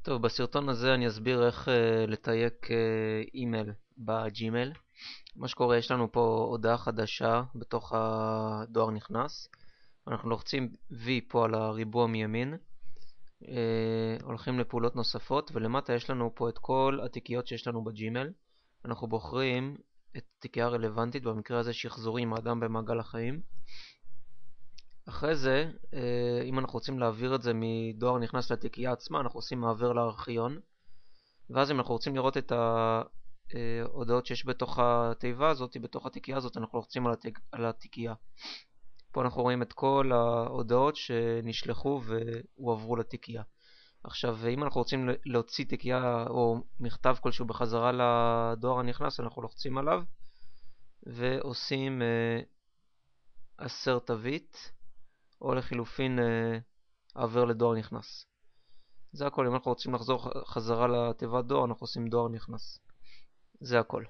טוב, בסרטון הזה אני אסביר איך לתייק אימייל בג'ימייל. מה שקורה, יש לנו פה הודעה חדשה בתוך הדואר נכנס. אנחנו לוחצים V פה על הריבוע מימין, הולכים לפעולות נוספות, ולמטה יש לנו פה את כל התיקיות שיש לנו בג'ימייל. אנחנו בוחרים את התיקייה הרלוונטית, במקרה הזה שחזורים האדם במעגל החיים. אחרי זה, אם אנחנו רוצים להעביר את זה מדואר נכנס לתיקייה עצמה, אנחנו עושים מעבר לארכיון. ואז אם אנחנו רוצים לראות את ההודעות שיש בתוך התיבה הזאת, בתוך התיקייה הזאת, אנחנו לוחצים על התיקייה. פה אנחנו רואים את כל ההודעות שנשלחו והועברו לתיקייה. עכשיו, אם אנחנו רוצים להוציא תיקייה או מכתב כלשהו בחזרה לדואר הנכנס, אנחנו לוחצים עליו ועושים הסר תווית, או לחילופין עבר לדואר נכנס. זה הכל. אם אנחנו רוצים לחזור חזרה לתיבת דואר, אנחנו עושים דואר נכנס. זה הכל.